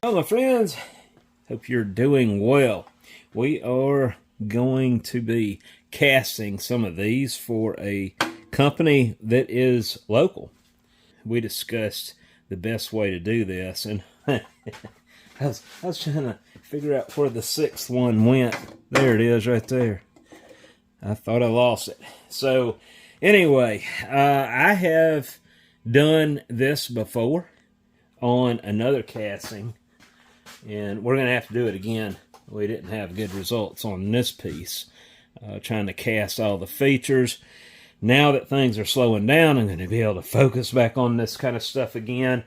Hello, my friends. Hope you're doing well. We are going to be casting some of these for a company that is local. We discussed the best way to do this, and I was trying to figure out where the sixth one went. There it is right there. I thought I lost it. So anyway, I have done this before on another casting, and we're going to have to do it again. We didn't have good results on this piece. Trying to cast all the features. Now that things are slowing down, I'm going to be able to focus back on this kind of stuff again.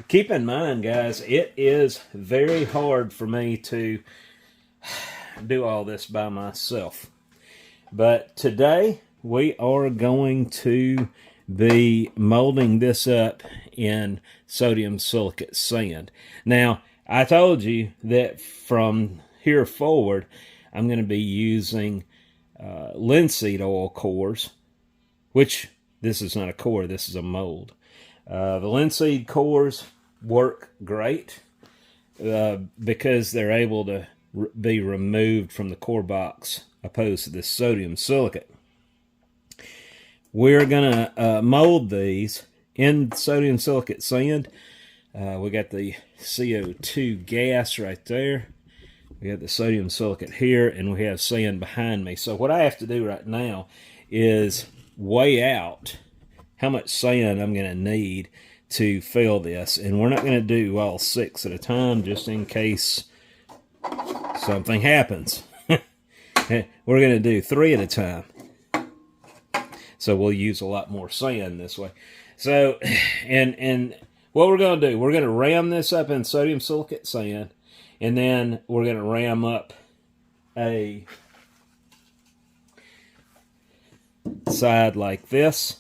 Keep in mind, guys, it is very hard for me to do all this by myself. But today, we are going to be molding this up in sodium silicate sand. Now, I told you that from here forward, I'm going to be using linseed oil cores, which this is not a core, this is a mold. The linseed cores work great because they're able to be removed from the core box opposed to this sodium silicate. We're going to mold these in sodium silicate sand. We got the CO2 gas right there. We have the sodium silicate here, and we have sand behind me. So what I have to do right now is weigh out how much sand I'm going to need to fill this. And we're not going to do all 6 at a time just in case something happens. We're going to do 3 at a time. So we'll use a lot more sand this way. So, and what we're going to do, we're going to ram this up in sodium silicate sand, and then we're going to ram up a side like this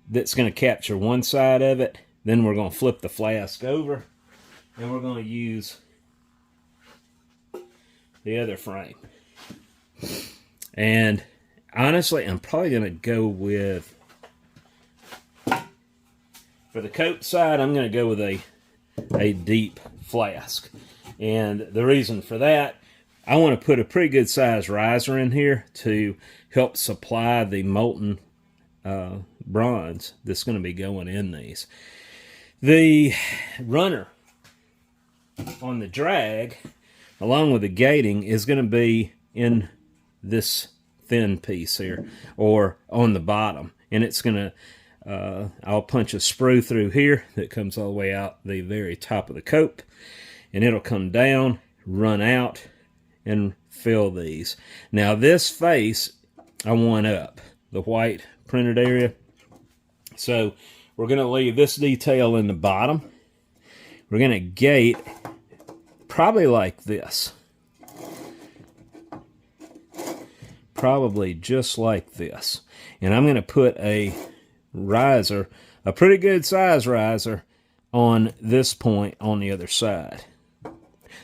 that's going to capture one side of it. Then we're going to flip the flask over, and we're going to use the other frame. And honestly, I'm probably going to go with, for the coat side, I'm going to go with a deep flask. And the reason for that, I want to put a pretty good size riser in here to help supply the molten bronze that's going to be going in these. The runner on the drag, along with the gating, is going to be in this thin piece here, or on the bottom. And it's going to, I'll punch a sprue through here that comes all the way out the very top of the coat, and it'll come down, run out, and fill these. Now this face, I want up, the white printed area. So we're going to leave this detail in the bottom. We're going to gate probably like this. Probably just like this. And I'm going to put a riser, a pretty good size riser, on this point on the other side.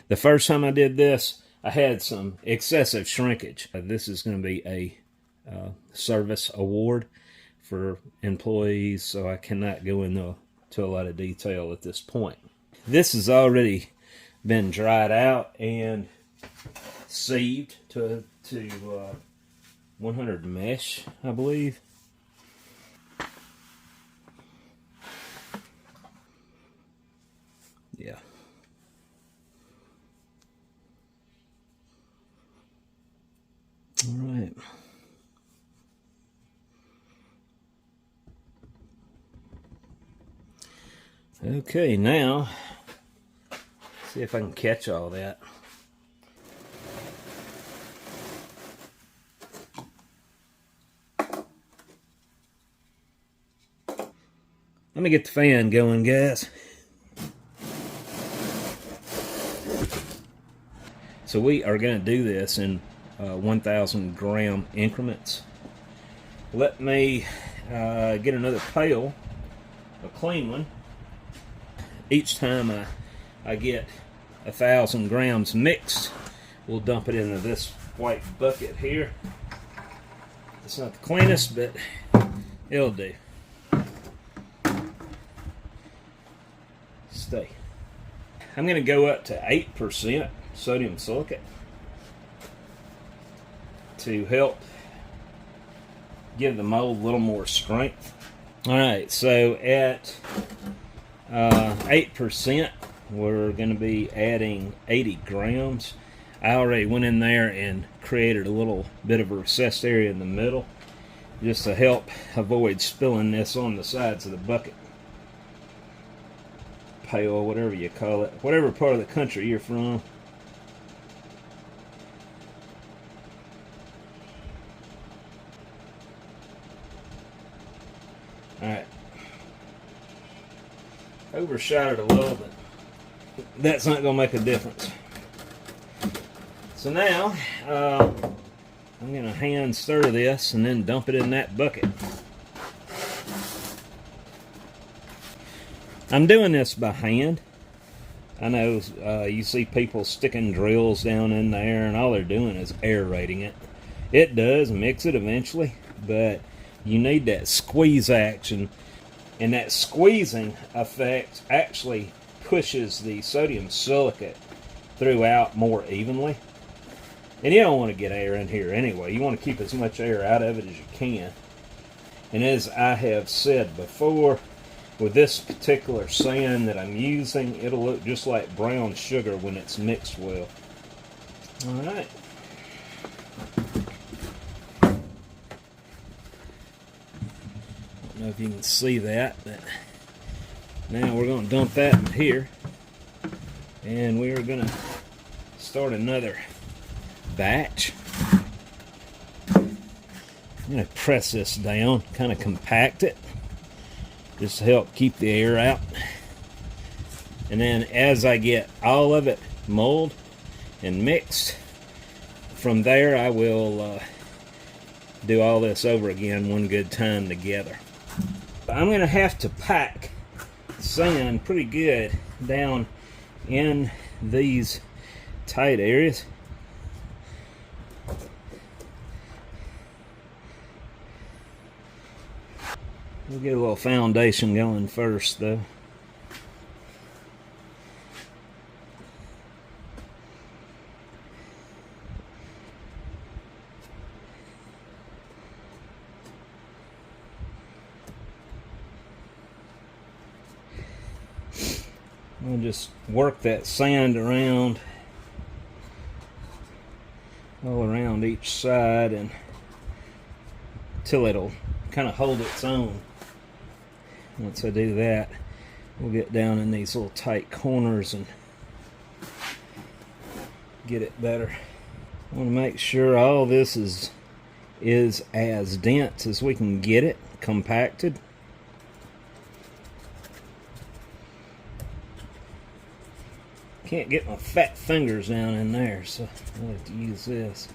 The first time I did this, I had some excessive shrinkage. This is going to be a service award for employees, so I cannot go into a lot of detail at this point. This has already been dried out and sieved to 100 mesh, I believe. Yeah. All right. Okay, now, see if I can catch all that. Let me get the fan going, guys. So we are going to do this in 1,000 gram increments. Let me get another pail, a clean one. Each time I get 1,000 grams mixed, we'll dump it into this white bucket here. It's not the cleanest, but it'll do. Stay. I'm going to go up to 8% sodium silicate to help give the mold a little more strength. Alright, so at 8%, we're going to be adding 80 grams. I already went in there and created a little bit of a recessed area in the middle just to help avoid spilling this on the sides of the bucket. Pail, whatever you call it, whatever part of the country you're from. Alright. Overshot it a little, but that's not going to make a difference. So now, I'm going to hand stir this and then dump it in that bucket. I'm doing this by hand. I know you see people sticking drills down in there and all they're doing is aerating it. It does mix it eventually, but you need that squeeze action, and that squeezing effect actually pushes the sodium silicate throughout more evenly. And you don't want to get air in here anyway. You want to keep as much air out of it as you can. And as I have said before, with this particular sand that I'm using, it'll look just like brown sugar when it's mixed well. Alright. I don't know if you can see that, but now we're going to dump that in here. And we are going to start another batch. I'm going to press this down, kind of compact it, just to help keep the air out. And then as I get all of it molded and mixed, from there I will do all this over again one good time together. I'm going to have to pack sand pretty good down in these tight areas. We'll get a little foundation going first, though. We'll just work that sand around, all around each side, and until it'll kind of hold its own. Once I do that, we'll get down in these little tight corners and get it better. I want to make sure all this is as dense as we can get it compacted. Can't get my fat fingers down in there, so I'll have to use this.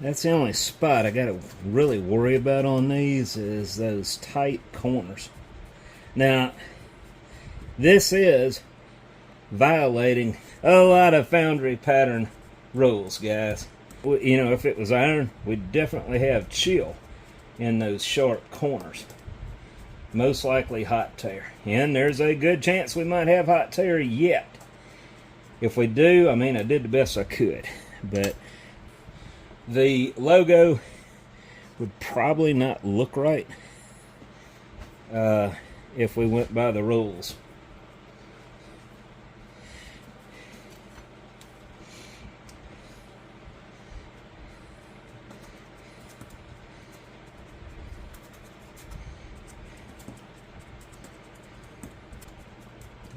That's the only spot I got to really worry about on these is those tight corners. Now, this is violating a lot of foundry pattern rules, guys. You know, if it was iron, we'd definitely have chill in those sharp corners. Most likely hot tear. And there's a good chance we might have hot tear yet. If we do, I mean, I did the best I could. But the logo would probably not look right if we went by the rules.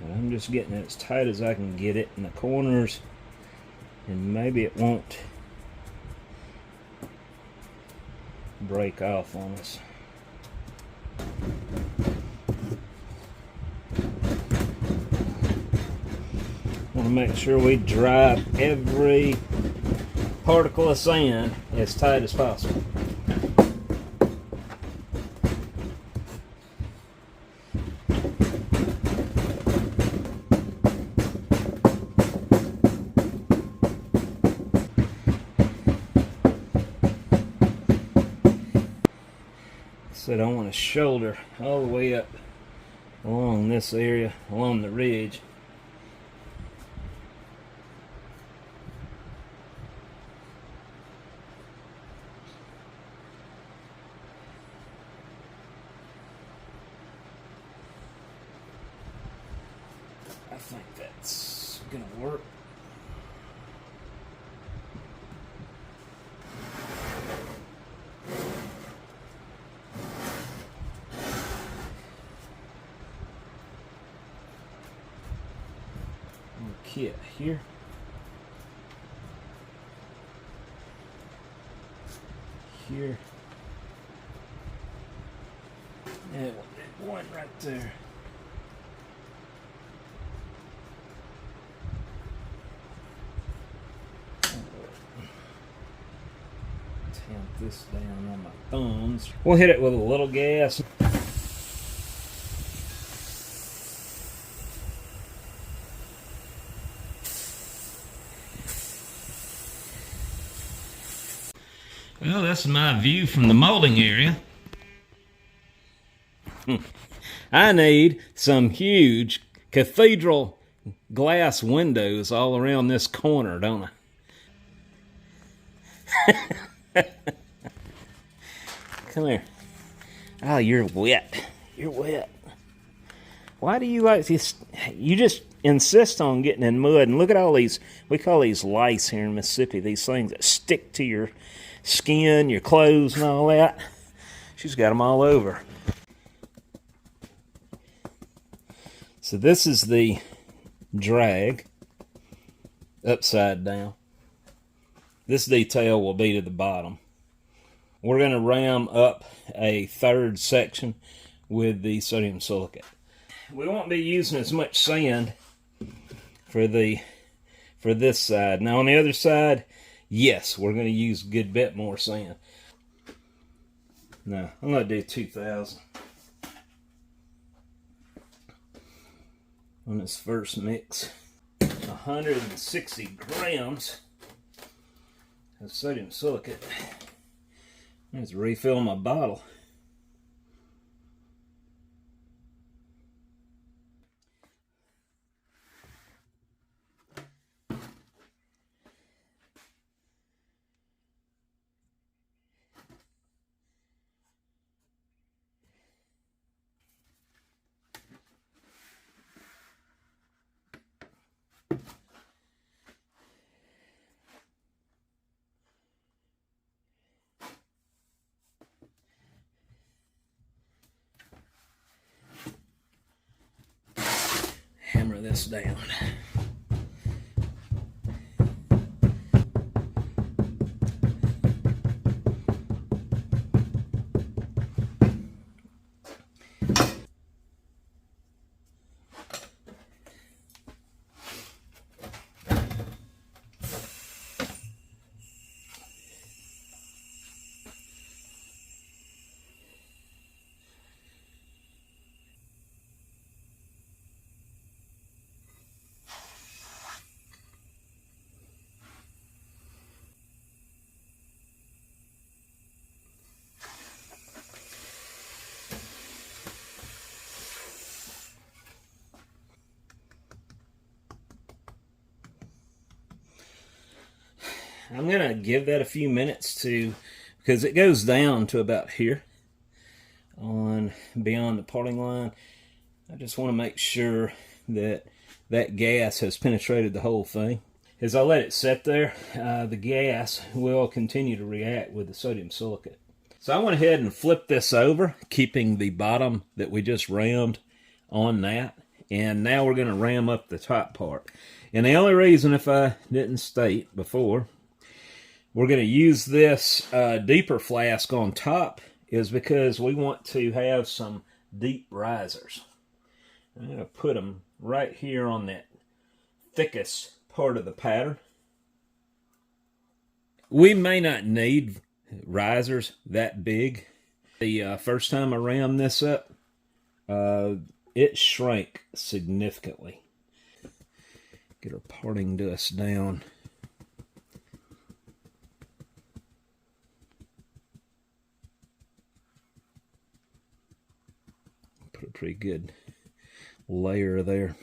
And I'm just getting it as tight as I can get it in the corners, and maybe it won't break off on us. I'm to make sure we drive every particle of sand as tight as possible. Said I want to shoulder all the way up along this area, along the ridge. I think that's gonna work. Kit here. Here. And one right there. Tamp this down on my thumbs. We'll hit it with a little gas. Well, that's my view from the molding area. I need some huge cathedral glass windows all around this corner, don't I? Come here. Oh, you're wet. You're wet. Why do you like this? You just insist on getting in mud. And look at all these, we call these lice here in Mississippi, these things that stick to your skin, your clothes, and all that. She's got them all over. So this is the drag, upside down. This detail will be to the bottom. We're going to ram up a third section with the sodium silicate. We won't be using as much sand for this side. Now on the other side, yes, we're going to use a good bit more sand. No, I'm going to do 2,000 on this first mix. 160 grams of sodium silicate. Let's refill my bottle. Hammer this down. I'm going to give that a few minutes because it goes down to about here on beyond the parting line. I just want to make sure that that gas has penetrated the whole thing. As I let it sit there, the gas will continue to react with the sodium silicate. So I went ahead and flipped this over, keeping the bottom that we just rammed on that. And now we're going to ram up the top part. And the only reason, if I didn't state before, we're going to use this deeper flask on top is because we want to have some deep risers. I'm going to put them right here on that thickest part of the pattern. We may not need risers that big. The first time I rammed this up, it shrank significantly. Get our parting dust down. Put a pretty good layer there.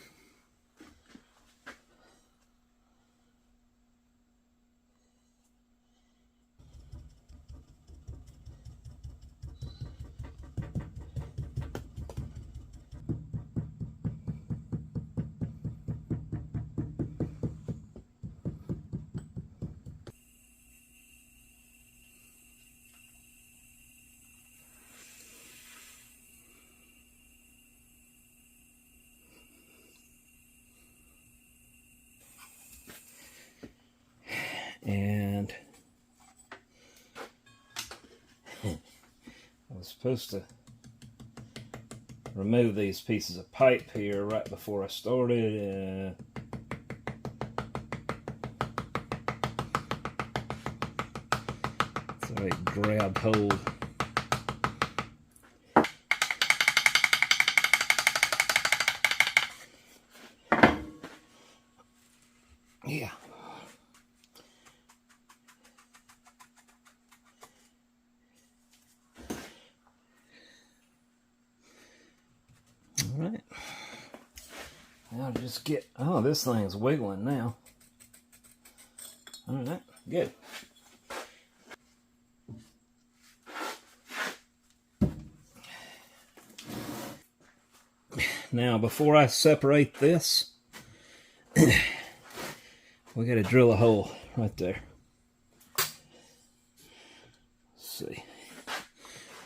And I was supposed to remove these pieces of pipe here right before I started. So it grabbed hold. Yeah. All right. I'll just get, oh, this thing's wiggling now. All right, good. Now, before I separate this, we got to drill a hole right there. Let's see.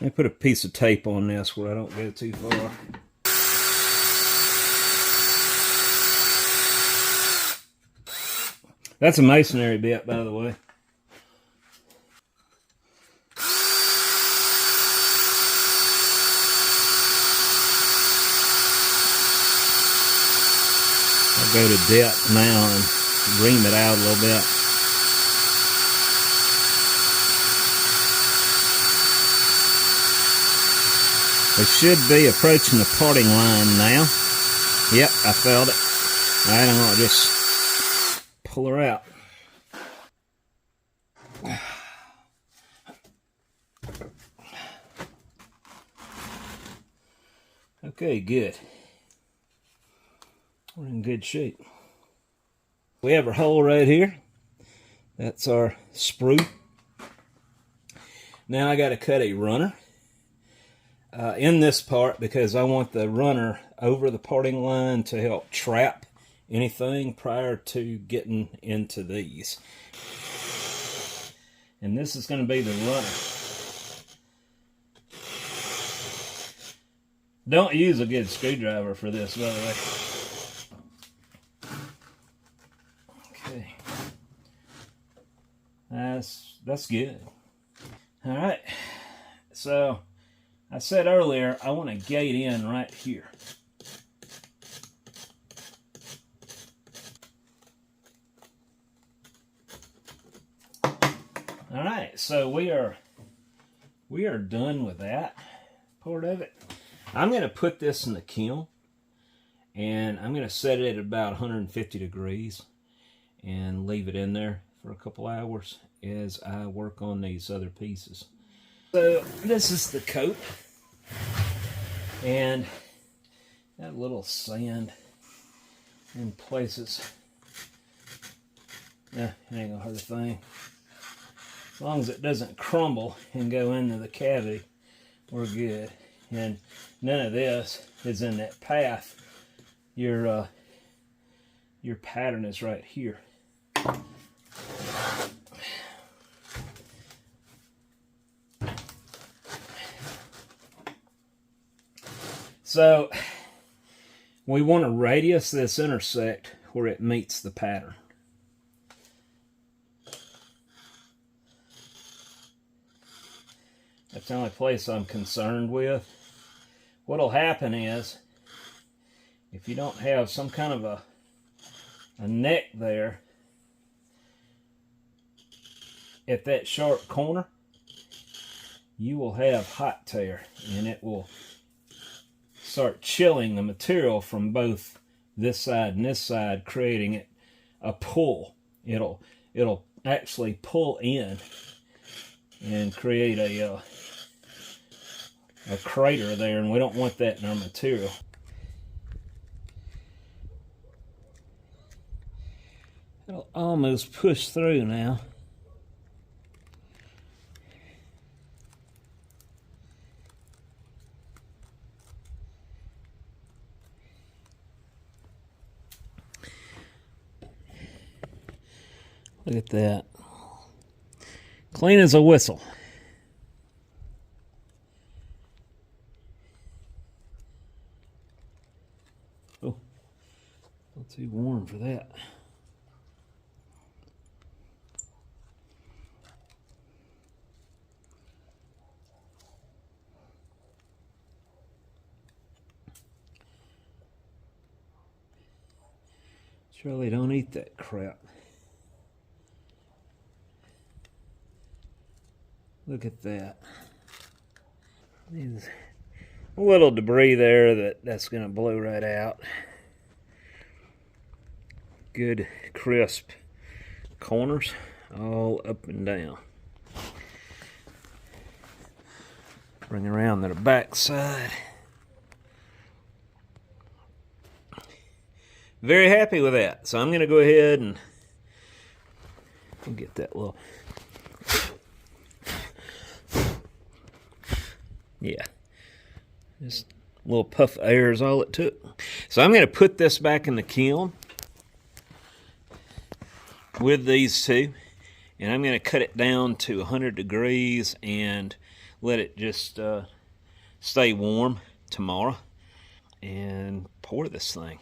Let me put a piece of tape on this where I don't go too far. That's a masonry bit, by the way. I'll go to depth now and ream it out a little bit. We should be approaching the parting line now. Yep, I felt it. All right, I'm going to just pull her out. Okay, good. We're in good shape. We have our hole right here. That's our sprue. Now I got to cut a runner in this part because I want the runner over the parting line to help trap anything prior to getting into these. And this is going to be the runner. Don't use a good screwdriver for this, by the way. Okay. That's good. All right. So I said earlier I want to gate in right here. All right. So we are done with that part of it. I'm going to put this in the kiln, and I'm going to set it at about 150 degrees and leave it in there for a couple hours as I work on these other pieces. So this is the coat, and that little sand in places. It ain't gonna hurt a thing. As long as it doesn't crumble and go into the cavity, we're good. And none of this is in that path. Your pattern is right here. So we want to radius this intersect where it meets the pattern. That's the only place I'm concerned with. What'll happen is, if you don't have some kind of a a neck there at that sharp corner, you will have hot tear, and it will start chilling the material from both this side and this side, creating it a pull. It'll actually pull in and create a crater there, and we don't want that in our material. It'll almost push through now. Look at that. Clean as a whistle. Oh, a little too warm for that. Surely don't eat that crap. Look at that. There's a little debris there that's going to blow right out. Good crisp corners all up and down. Bring around to the back side. Very happy with that. So I'm going to go ahead and we'll get that little... Yeah, just a little puff of air is all it took. So I'm going to put this back in the kiln with these two, and I'm going to cut it down to 100 degrees and let it just stay warm tomorrow and pour this thing.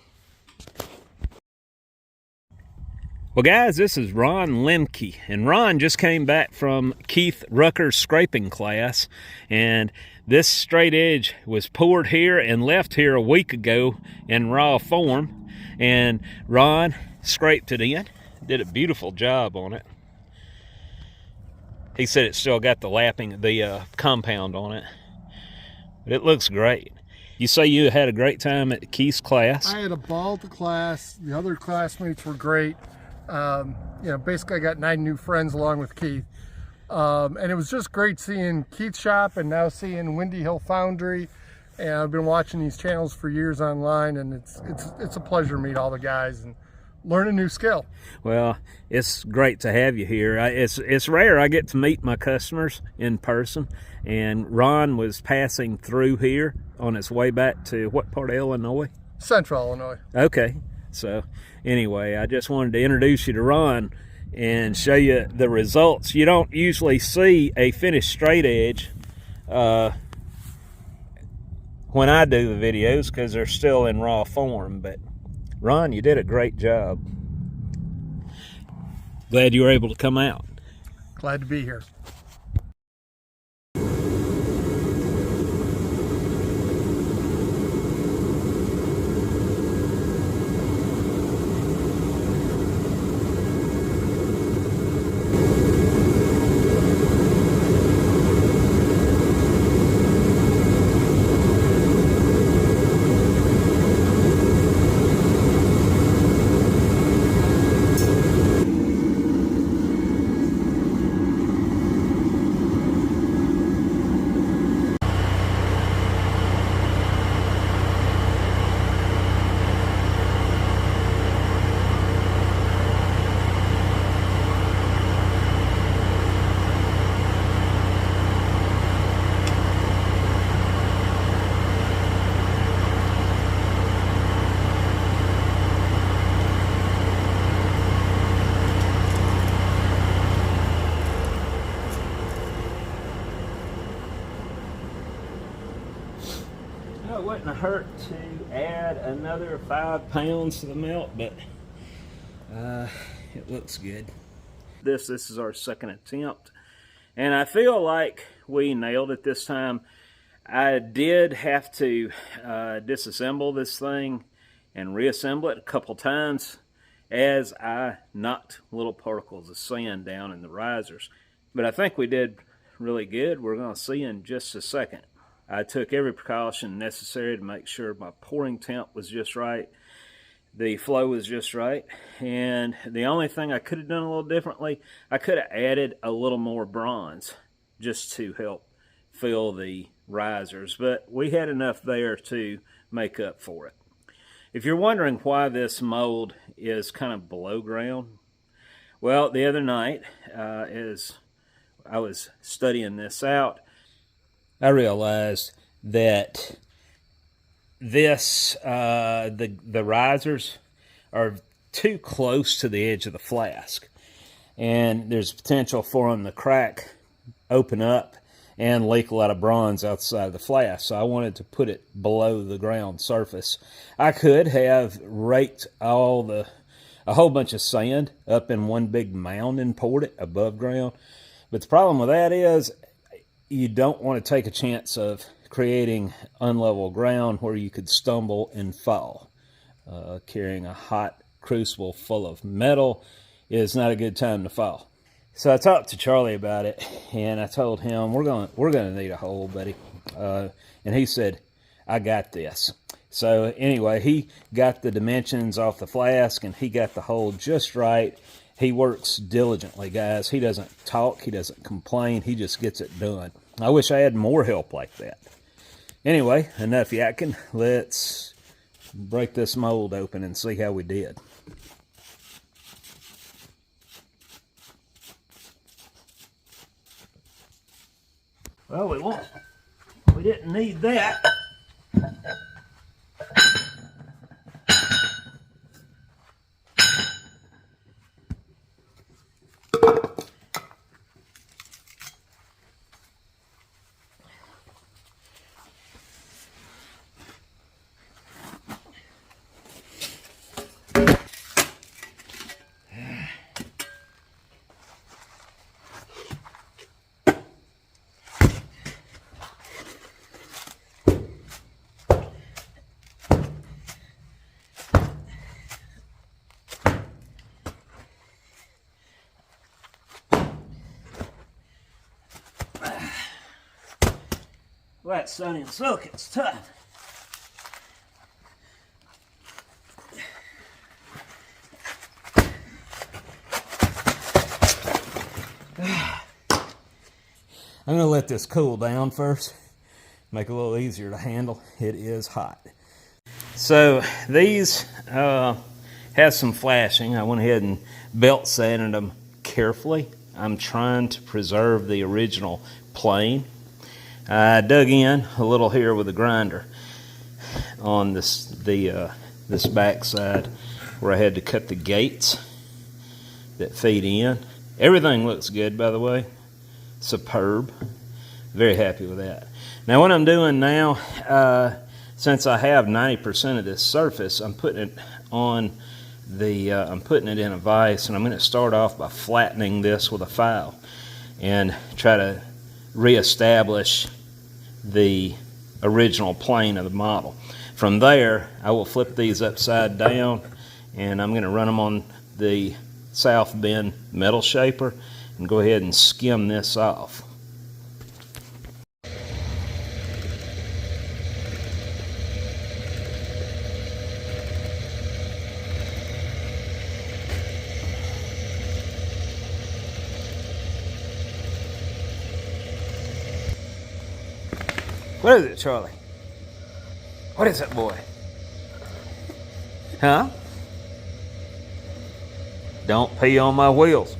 Well, guys, this is Ron Lemke, and Ron just came back from Keith Rucker's scraping class, and this straight edge was poured here and left here a week ago in raw form, and Ron scraped it in, did a beautiful job on it. He said it's still got the lapping, the compound on it, but it looks great. You say you had a great time at Keith's class? I had a ball at the class. The other classmates were great. You know, basically I got 9 new friends along with Keith. And it was just great seeing Keith's shop and now seeing Windy Hill Foundry. And I've been watching these channels for years online, and it's a pleasure to meet all the guys and learn a new skill. Well, it's great to have you here. It's rare I get to meet my customers in person, and Ron was passing through here on his way back to what part of Illinois? Central Illinois. Okay. So anyway, I just wanted to introduce you to Ron and show you the results. You don't usually see a finished straight edge when I do the videos because they're still in raw form, but Ron, you did a great job. Glad you were able to come out. Glad to be here. It wouldn't hurt to add another 5 pounds to the melt, but it looks good. This is our second attempt, and I feel like we nailed it this time. I did have to disassemble this thing and reassemble it a couple times, as I knocked little particles of sand down in the risers. But I think we did really good. We're going to see in just a second. I took every precaution necessary to make sure my pouring temp was just right, the flow was just right, and the only thing I could have done a little differently, I could have added a little more bronze just to help fill the risers, but we had enough there to make up for it. If you're wondering why this mold is kind of below ground, well, the other night, as I was studying this out, I realized that the risers are too close to the edge of the flask, and there's potential for them to crack, open up, and leak a lot of bronze outside the flask. So I wanted to put it below the ground surface. I could have raked a whole bunch of sand up in one big mound and poured it above ground, but the problem with that is you don't want to take a chance of creating unlevel ground where you could stumble and fall. Carrying a hot crucible full of metal is not a good time to fall. So I talked to Charlie about it, and I told him we're gonna need a hole, buddy. And he said, "I got this." So anyway, he got the dimensions off the flask, and he got the hole just right. He works diligently, guys. He doesn't talk. He doesn't complain. He just gets it done. I wish I had more help like that. Anyway, enough yakking. Let's break this mold open and see how we did. Well, we didn't need that. Well, that Sodium Silicate's tough. I'm going to let this cool down first, make it a little easier to handle. It is hot. So these have some flashing. I went ahead and belt sanded them carefully. I'm trying to preserve the original plane. I dug in a little here with a grinder on this back side where I had to cut the gates that feed in. Everything looks good, by the way. Superb. Very happy with that. Now what I'm doing now, since I have 90% of this surface, I'm putting it on I'm putting it in a vise, and I'm going to start off by flattening this with a file and try to reestablish the original plane of the model. From there, I will flip these upside down, and I'm going to run them on the South Bend metal shaper and go ahead and skim this off. What is it, Charlie? What is it, boy? Huh? Don't pee on my wheels.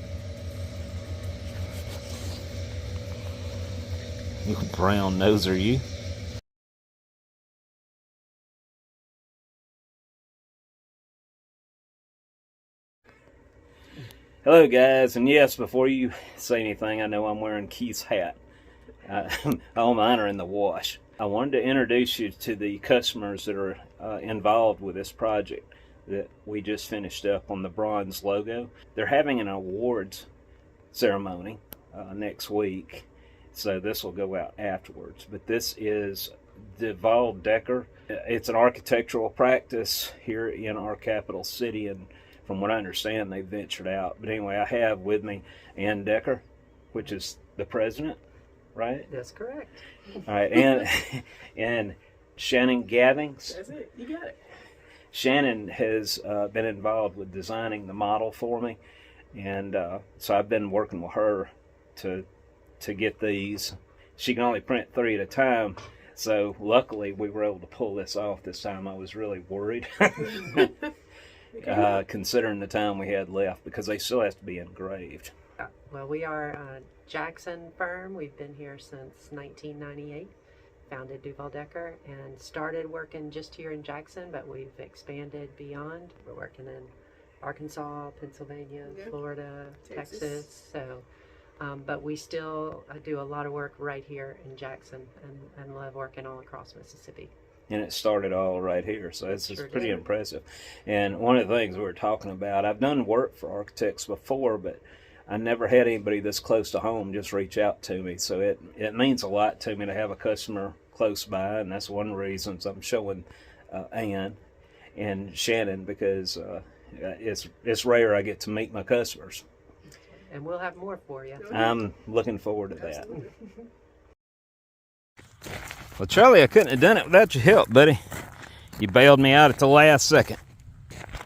You brown noser, you. Hello, guys, and yes, before you say anything, I know I'm wearing Keith's hat. All mine are in the wash. I wanted to introduce you to the customers that are involved with this project that we just finished up on the bronze logo. They're having an awards ceremony next week, so this will go out afterwards. But this is Duvall. It's an architectural practice here in our capital city and from what I understand, they ventured out. But anyway, I have with me Ann Decker, which is the president, right? That's correct. All right, and Shannon Gathings. That's it. You got it. Shannon has been involved with designing the model for me, and so I've been working with her to get these. She can only print 3 at a time, so luckily we were able to pull this off this time. I was really worried, considering the time we had left, because they still have to be engraved. Well, we are a Jackson firm. We've been here since 1998. Founded Duvall Decker and started working just here in Jackson, but we've expanded beyond. We're working in Arkansas, Pennsylvania, Florida, Texas. So, but we still do a lot of work right here in Jackson, and love working all across Mississippi. And it started all right here, so it's Sure pretty did. impressive. And one of the things we were talking about, I've done work for architects before, but I never had anybody this close to home just reach out to me. So it means a lot to me to have a customer close by, and that's one of the reasons I'm showing Ann and Shannon, because it's rare I get to meet my customers. And we'll have more for you. I'm looking forward to that. Absolutely. Well, Charlie, I couldn't have done it without your help, buddy. You bailed me out at the last second.